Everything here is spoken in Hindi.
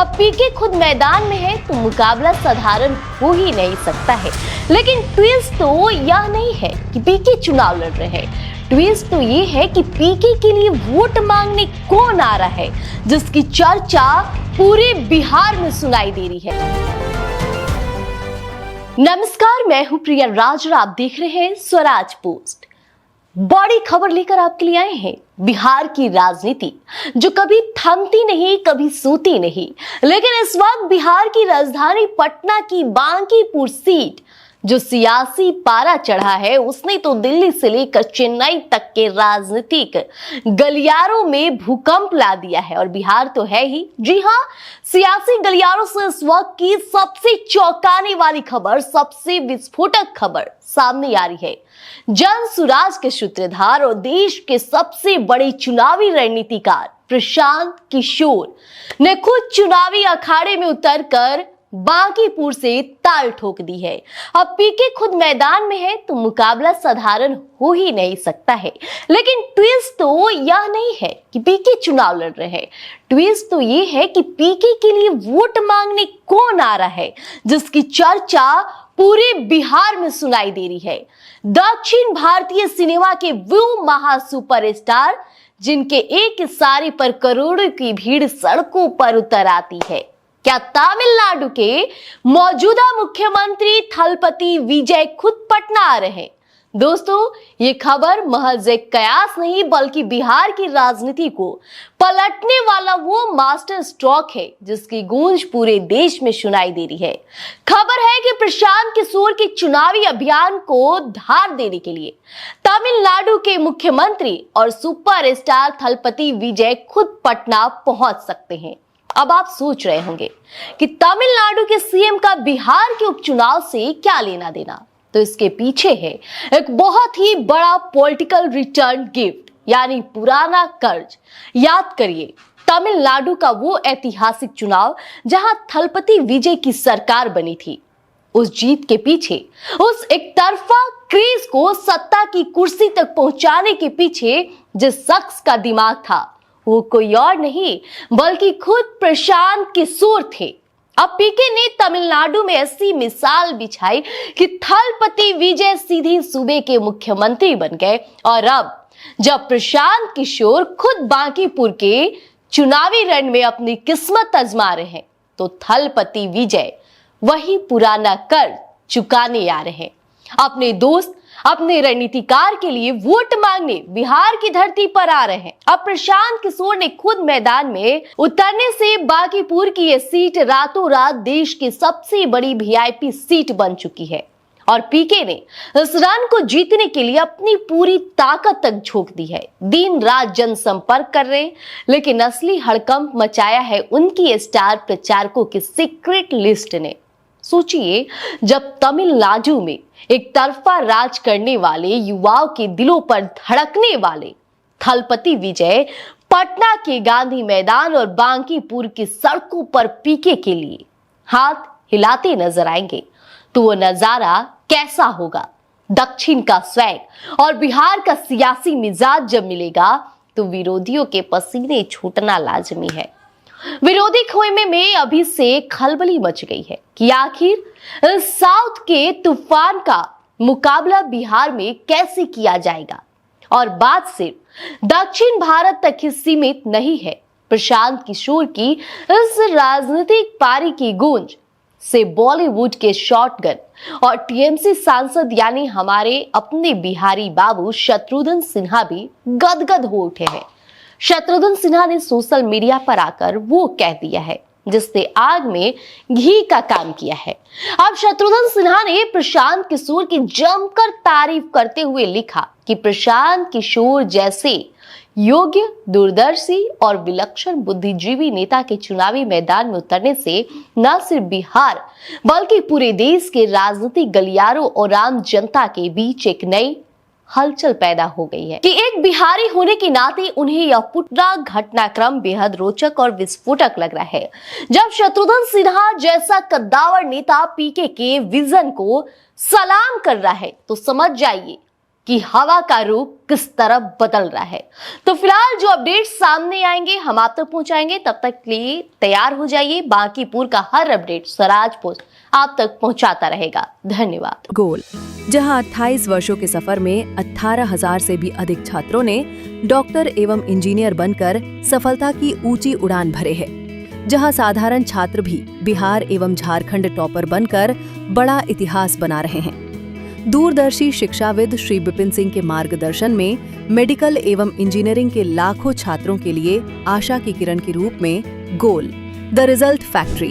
अब पीके खुद मैदान में है तो मुकाबला साधारण हो ही नहीं सकता है। लेकिन ट्विस्ट तो यह नहीं है कि पीके चुनाव लड़ रहे हैं, ट्विस्ट तो ये है कि पीके के लिए वोट मांगने कौन आ रहा है, जिसकी चर्चा पूरे बिहार में सुनाई दे रही है। नमस्कार, मैं हूं प्रिया राज और आप देख रहे हैं स्वराज पोस्ट। बड़ी खबर लेकर आपके लिए आए हैं बिहार की राजनीति, जो कभी थमती नहीं, कभी सोती नहीं। लेकिन इस वक्त बिहार की राजधानी पटना की बांकीपुर सीट जो सियासी पारा चढ़ा है, उसने तो दिल्ली से लेकर चेन्नई तक के राजनीतिक गलियारों में भूकंप ला दिया है। और बिहार तो है ही, जी हाँ, सियासी गलियारों से इस वक्त की सबसे चौंकाने वाली खबर, सबसे विस्फोटक खबर सामने आ रही है। जन सुराज के सूत्रधार और देश के सबसे बड़े चुनावी रणनीतिकार प्रशांत किशोर ने खुद चुनावी अखाड़े में उतरकर बांकीपुर से ताल ठोक दी है। अब पीके खुद मैदान में है तो मुकाबला साधारण हो ही नहीं सकता है। लेकिन ट्विस्ट तो यह नहीं है कि पीके चुनाव लड़ रहे हैं, ट्विस्ट तो ये है कि पीके के लिए वोट मांगने कौन आ रहा है, जिसकी चर्चा पूरे बिहार में सुनाई दे रही है। दक्षिण भारतीय सिनेमा के वो महा सुपरस्टार जिनके एक इशारे पर करोड़ों की भीड़ सड़कों पर उतर आती है। क्या तमिलनाडु के मौजूदा मुख्यमंत्री थलपति विजय खुद पटना आ रहे हैं? दोस्तों, ये खबर महज एक कयास नहीं, बल्कि बिहार की राजनीति को पलटने वाला वो मास्टर स्ट्रोक है जिसकी गूंज पूरे देश में सुनाई दे रही है। खबर है कि प्रशांत किशोर के चुनावी अभियान को धार देने के लिए तमिलनाडु के मुख्यमंत्री और सुपरस्टार थलपति विजय खुद पटना पहुंच सकते हैं। अब आप सोच रहे होंगे कि तमिलनाडु के सीएम का बिहार के उपचुनाव से क्या लेना देना, तो इसके पीछे है एक बहुत ही बड़ा पॉलिटिकल रिटर्न गिफ्ट, यानी पुराना कर्ज। याद करिए, तमिलनाडु का वो ऐतिहासिक चुनाव जहां थलपति विजय की सरकार बनी थी। उस जीत के पीछे, उस एक तरफा क्रेज को सत्ता की कुर्सी तक पहुंचाने के पीछे जिस शख्स का दिमाग था, वो कोई और नहीं बल्कि खुद प्रशांत किशोर थे। अब पीके ने तमिलनाडु में ऐसी मिसाल बिछाई कि थलपति विजय सीधी सूबे के मुख्यमंत्री बन गए। और अब जब प्रशांत किशोर खुद बांकीपुर के चुनावी रण में अपनी किस्मत आजमा रहे हैं, तो थलपति विजय वही पुराना कर्ज चुकाने आ रहे हैं। अपने दोस्त, अपने रणनीतिकार के लिए वोट मांगने बिहार की धरती पर आ रहे हैं। अब प्रशांत किशोर ने खुद मैदान में उतरने से बांकीपुर की यह सीट रातों रात देश की सबसे बड़ी वीआईपी सीट बन चुकी है। और पीके ने इस रन को जीतने के लिए अपनी पूरी ताकत तक झोंक दी है। दिन रात जनसंपर्क कर रहे हैं, लेकिन असली हड़कंप मचाया है उनकी स्टार प्रचारकों की सीक्रेट लिस्ट ने। सोचिए, जब तमिलनाडु में एक तरफा राज करने वाले, युवाओं के दिलों पर धड़कने वाले थलपति विजय पटना के गांधी मैदान और बांकीपुर की सड़कों पर पीके के लिए हाथ हिलाते नजर आएंगे, तो वो नजारा कैसा होगा? दक्षिण का स्वैग और बिहार का सियासी मिजाज जब मिलेगा, तो विरोधियों के पसीने छूटना लाजमी है। विरोधी खेमे में अभी से खलबली मच गई है कि आखिर साउथ के तूफान का मुकाबला बिहार में कैसे किया जाएगा। और बात सिर्फ दक्षिण भारत तक ही सीमित नहीं है। प्रशांत किशोर की इस राजनीतिक पारी की गूंज से बॉलीवुड के शॉटगन और टीएमसी सांसद यानी हमारे अपने बिहारी बाबू शत्रुघ्न सिन्हा भी गदगद हो उठे हैं। शत्रुघ्न सिन्हा ने सोशल मीडिया पर आकर वो कह दिया है जिसने आग में घी का काम किया है। अब शत्रुघ्न सिन्हा ने प्रशांत किशोर की जमकर तारीफ करते हुए लिखा कि प्रशांत किशोर जैसे योग्य, दूरदर्शी और विलक्षण बुद्धिजीवी नेता के चुनावी मैदान में उतरने से न सिर्फ बिहार बल्कि पूरे देश के राजनीतिक गलियारों और आम जनता के बीच एक नई हलचल पैदा हो गई है कि एक बिहारी होने के नाते उन्हें यह पूरा घटनाक्रम बेहद रोचक और विस्फोटक लग रहा है। जब शत्रुघ्न सिन्हा जैसा कद्दावर नेता पीके के विजन को सलाम कर रहा है, तो समझ जाइए कि हवा का रुख किस तरफ बदल रहा है। तो फिलहाल जो अपडेट सामने आएंगे हम आप तक पहुंचाएंगे, तब तक के लिए तैयार हो जाइए। बांकीपुर का हर अपडेट स्वराज पोस्ट आप तक पहुंचाता रहेगा। धन्यवाद। गोल, जहां 28 वर्षों के सफर में 18,000 से भी अधिक छात्रों ने डॉक्टर एवं इंजीनियर बनकर सफलता की ऊंची उड़ान भरे है, जहां साधारण छात्र भी बिहार एवं झारखंड टॉपर बनकर बड़ा इतिहास बना रहे हैं। दूरदर्शी शिक्षाविद श्री विपिन सिंह के मार्गदर्शन में मेडिकल एवं इंजीनियरिंग के लाखों छात्रों के लिए आशा की किरण के रूप में गोल, द रिजल्ट फैक्ट्री,